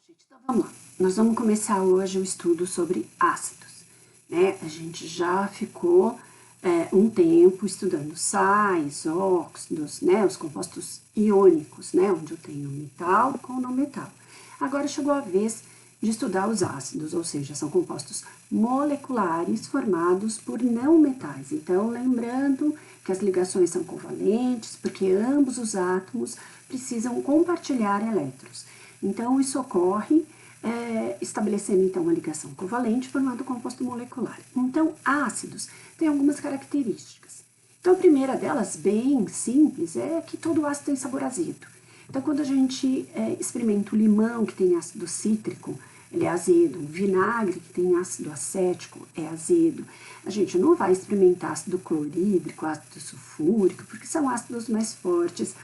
Gente, então vamos lá. Nós vamos começar hoje o estudo sobre ácidos, né? A gente já ficou um tempo estudando sais, óxidos, né? Os compostos iônicos, né? Onde eu tenho metal com não metal. Agora chegou a vez de estudar os ácidos, ou seja, são compostos moleculares formados por não metais. Então, lembrando que as ligações são covalentes, porque ambos os átomos precisam compartilhar elétrons. Então, isso ocorre estabelecendo, então, uma ligação covalente, formando um composto molecular. Então, ácidos têm algumas características. Então, a primeira delas, bem simples, é que todo ácido tem sabor azedo. Então, quando a gente experimenta o limão, que tem ácido cítrico, ele é azedo. O vinagre, que tem ácido acético, é azedo. A gente não vai experimentar ácido clorídrico, ácido sulfúrico, porque são ácidos mais fortes,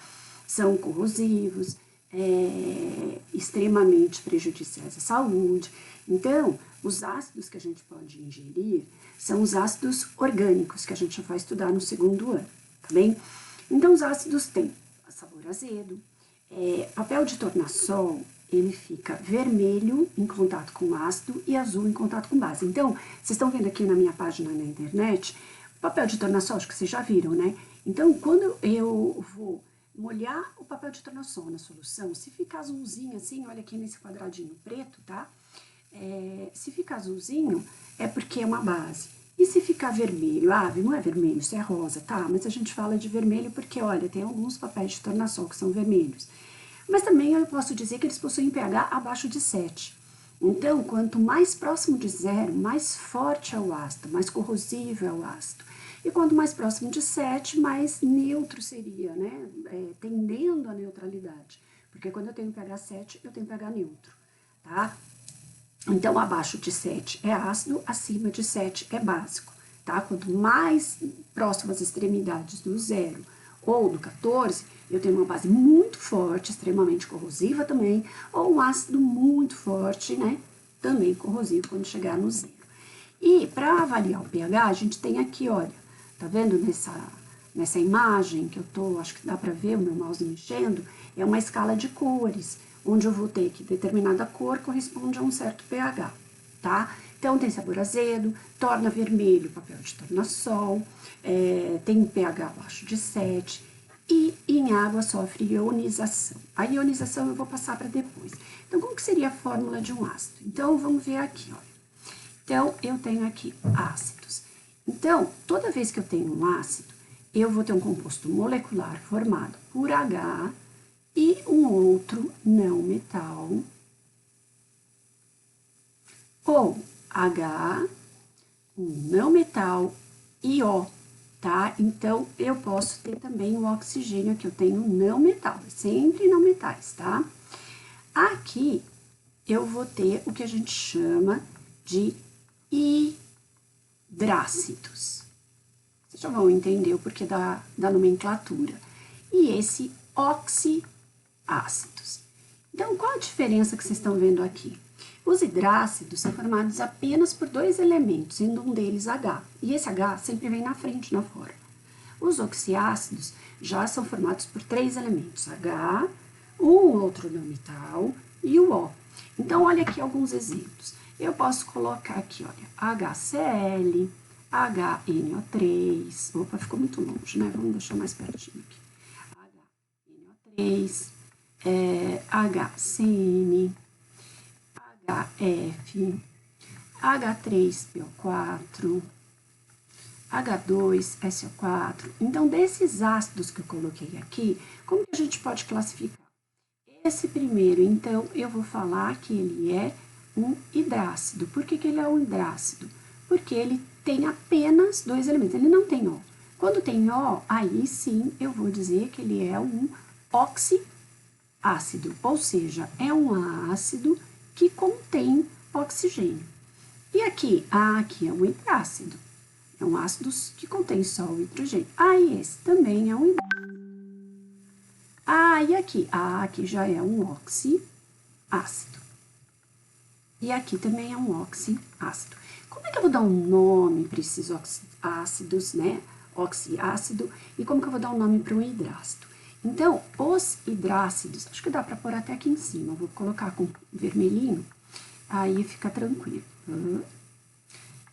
são corrosivos, extremamente prejudiciais à saúde. Então, os ácidos que a gente pode ingerir são os ácidos orgânicos, que a gente já vai estudar no segundo ano, tá bem? Então, os ácidos têm sabor azedo, papel de tornassol, ele fica vermelho em contato com ácido e azul em contato com base. Então, vocês estão vendo aqui na minha página na internet, o papel de tornassol, acho que vocês já viram, né? Então, quando eu vou molhar o papel de tornassol na solução, se ficar azulzinho assim, olha aqui nesse quadradinho preto, tá? Se ficar azulzinho, é porque é uma base. E se ficar vermelho? Não é vermelho, isso é rosa, tá? Mas a gente fala de vermelho porque, olha, tem alguns papéis de tornassol que são vermelhos. Mas também eu posso dizer que eles possuem pH abaixo de 7. Então, quanto mais próximo de zero, mais forte é o ácido, mais corrosivo é o ácido. E quanto mais próximo de 7, mais neutro seria, né? Tendendo à neutralidade. Porque quando eu tenho pH 7, eu tenho pH neutro, tá? Então, abaixo de 7 é ácido, acima de 7 é básico, tá? Quanto mais próximo às extremidades do 0 ou do 14, eu tenho uma base muito forte, extremamente corrosiva também, ou um ácido muito forte, né? Também corrosivo quando chegar no 0. E para avaliar o pH, a gente tem aqui, olha, tá vendo nessa imagem que eu tô, acho que dá para ver o meu mouse mexendo, é uma escala de cores, onde eu vou ter que determinada cor corresponde a um certo pH, tá? Então, tem sabor azedo, torna vermelho o papel de tornassol, tem pH abaixo de 7 e em água sofre ionização. A ionização eu vou passar para depois. Então, como que seria a fórmula de um ácido? Então, vamos ver aqui, olha. Então, eu tenho aqui ácidos. Então, toda vez que eu tenho um ácido, eu vou ter um composto molecular formado por H e um outro não metal, ou H, um não metal e O, tá? Então, eu posso ter também o oxigênio, que eu tenho não metal, sempre não metais, tá? Aqui, eu vou ter o que a gente chama de hidrácidos. Vocês já vão entender o porquê da nomenclatura. E esse oxiácidos. Então, qual a diferença que vocês estão vendo aqui? Os hidrácidos são formados apenas por dois elementos, sendo um deles H. E esse H sempre vem na frente, na fórmula. Os oxiácidos já são formados por três elementos, H, um outro não metal e o O. Então, olha aqui alguns exemplos. Eu posso colocar aqui, olha, HCl, HNO3, opa, ficou muito longe, né? Vamos deixar mais pertinho aqui. HNO3, HCN, HF, H3PO4, H2SO4. Então, desses ácidos que eu coloquei aqui, como que a gente pode classificar? Esse primeiro, então, eu vou falar que ele é um hidrácido. Por que ele é um hidrácido? Porque ele tem apenas dois elementos, ele não tem O. Quando tem O, aí sim eu vou dizer que ele é um oxiácido, ou seja, é um ácido que contém oxigênio. E aqui? Aqui é um hidrácido. É um ácido que contém só o hidrogênio. E esse também é um hidrácido. E aqui? Aqui já é um oxiácido. E aqui também é um oxiácido. Como é que eu vou dar um nome para esses oxiácidos, né? Oxiácido. E como que eu vou dar um nome para um hidrácido? Então, os hidrácidos, acho que dá para pôr até aqui em cima, eu vou colocar com vermelhinho, aí fica tranquilo.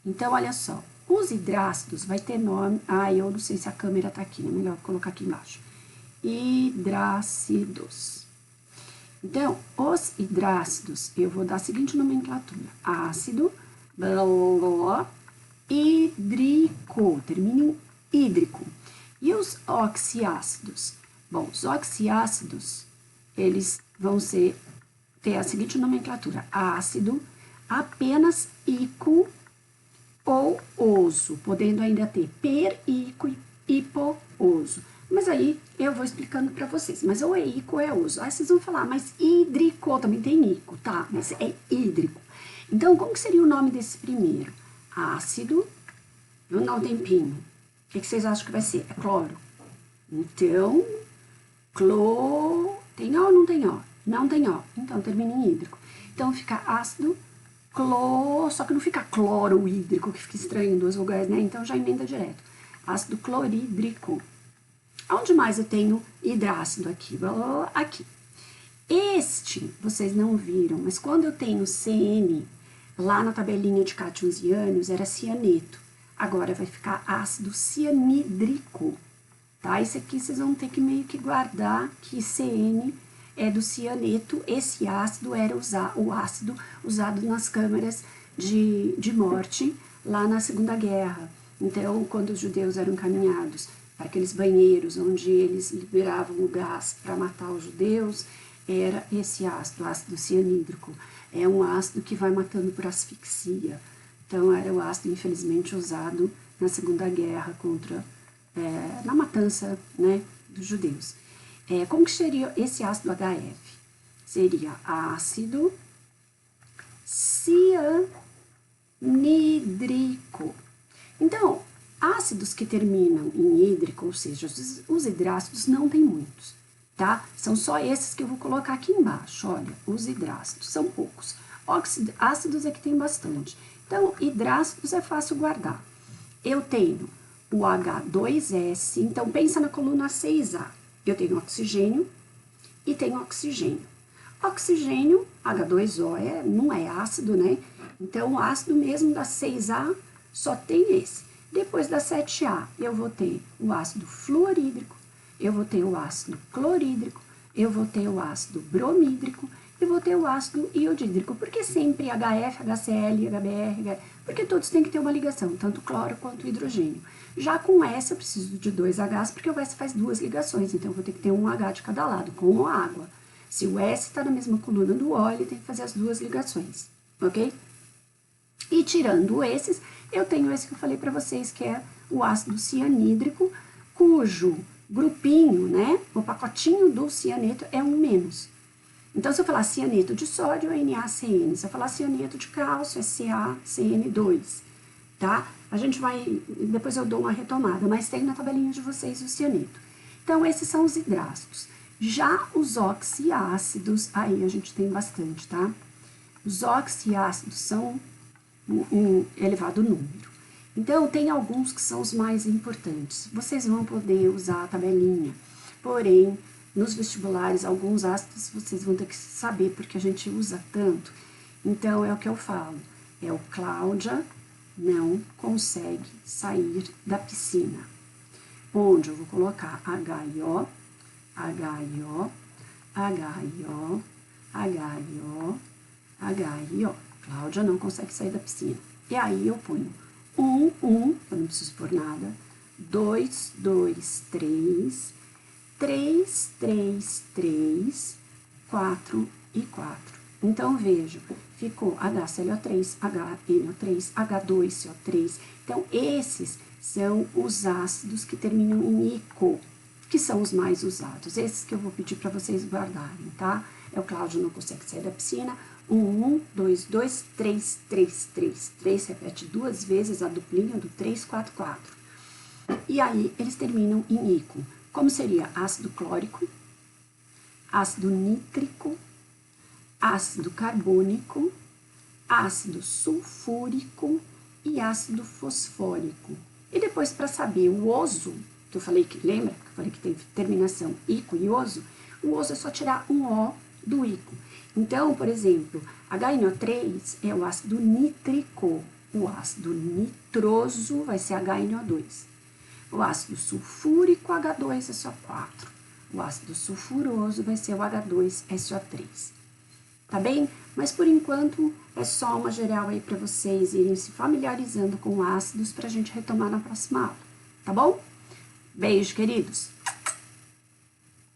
Então, olha só, os hidrácidos vai ter nome, eu não sei se a câmera tá aqui, é melhor colocar aqui embaixo. Hidrácidos. Então, os hidrácidos, eu vou dar a seguinte nomenclatura: ácido, hídrico, termina em hídrico. E os oxiácidos? Bom, os oxiácidos, eles vão ter a seguinte nomenclatura: ácido, apenas íquo ou oso, podendo ainda ter períquo e hipooso. Mas aí eu vou explicando para vocês. Mas ou é íquo ou é oso. Aí vocês vão falar, mas hídrico também tem íquo, tá? Mas é hídrico. Então, como que seria o nome desse primeiro? Ácido. Vamos dar um tempinho. O que vocês acham que vai ser? É cloro. Então, tem O ou não tem O? Não tem O. Então, termina em hídrico. Então, fica ácido, só que não fica cloro hídrico, que fica estranho, duas vogais, né? Então, já emenda direto. Ácido clorídrico. Onde mais eu tenho hidrácido aqui? Aqui. Este, vocês não viram, mas quando eu tenho CN, lá na tabelinha de cátions e ânions, era cianeto. Agora vai ficar ácido cianídrico, tá? Esse aqui vocês vão ter que meio que guardar que CN é do cianeto. Esse ácido era o ácido usado nas câmeras de morte lá na Segunda Guerra. Então, quando os judeus eram encaminhados para aqueles banheiros onde eles liberavam o gás para matar os judeus, era esse ácido, ácido cianídrico. É um ácido que vai matando por asfixia. Então, era o ácido, infelizmente, usado na Segunda Guerra na matança, né, dos judeus. Como que seria esse ácido HF? Seria ácido cianídrico. Então, ácidos que terminam em hídrico, ou seja, os hidrácidos, não tem muitos, tá? São só esses que eu vou colocar aqui embaixo, olha, os hidrácidos, são poucos. Ácidos é que tem bastante. Então, hidrácidos é fácil guardar. Eu tenho o H2S, então pensa na coluna 6A. Eu tenho oxigênio e tenho oxigênio. Oxigênio, H2O, não é ácido, né? Então, o ácido mesmo da 6A só tem esse. Depois da 7A, eu vou ter o ácido fluorídrico, eu vou ter o ácido clorídrico, eu vou ter o ácido bromídrico e vou ter o ácido iodídrico. Por que sempre HF, HCl, HBr? Porque todos têm que ter uma ligação, tanto cloro quanto hidrogênio. Já com S, eu preciso de 2 Hs, porque o S faz 2 ligações, então eu vou ter que ter um H de cada lado, com a água. Se o S está na mesma coluna do O, ele tem que fazer as 2 ligações, ok? E tirando esses, eu tenho esse que eu falei para vocês, que é o ácido cianídrico, cujo grupinho, né, o pacotinho do cianeto é 1-. Então, se eu falar cianeto de sódio, é NaCN. Se eu falar cianeto de cálcio, é CaCN2, tá? A gente vai, depois eu dou uma retomada, mas tem na tabelinha de vocês o cianeto. Então, esses são os hidrácidos. Já os oxiácidos, aí a gente tem bastante, tá? Os oxiácidos são um elevado número. Então, tem alguns que são os mais importantes. Vocês vão poder usar a tabelinha, porém, nos vestibulares, alguns ácidos vocês vão ter que saber, porque a gente usa tanto. Então, é o que eu falo. É o Cláudia não consegue sair da piscina. Onde eu vou colocar HIO, HIO, HIO, HIO, HIO. Cláudia não consegue sair da piscina. E aí eu ponho 1, eu não preciso pôr nada, 2, 2, 3, 3, 3, 3, 4 e 4. Então, vejo, ficou HClO3, HNO3, H2CO3. Então, esses são os ácidos que terminam em ico, que são os mais usados. Esses que eu vou pedir para vocês guardarem, tá? É o Cláudio não consegue sair da piscina. 1, 2, 2, 3, 3, 3, 3. Repete 2 vezes a duplinha do 3, 4, 4. E aí, eles terminam em ico. Como seria ácido clórico, ácido nítrico, ácido carbônico, ácido sulfúrico e ácido fosfórico. E depois, para saber o oso, que eu falei que, lembra? Que eu falei que tem terminação ico e oso? O oso é só tirar um O do ico. Então, por exemplo, HNO3 é o ácido nítrico. O ácido nitroso vai ser HNO2. O ácido sulfúrico, H2, SO4. O ácido sulfuroso vai ser o H2SO3. Tá bem? Mas por enquanto é só uma geral aí para vocês irem se familiarizando com ácidos para a gente retomar na próxima aula. Tá bom? Beijo, queridos!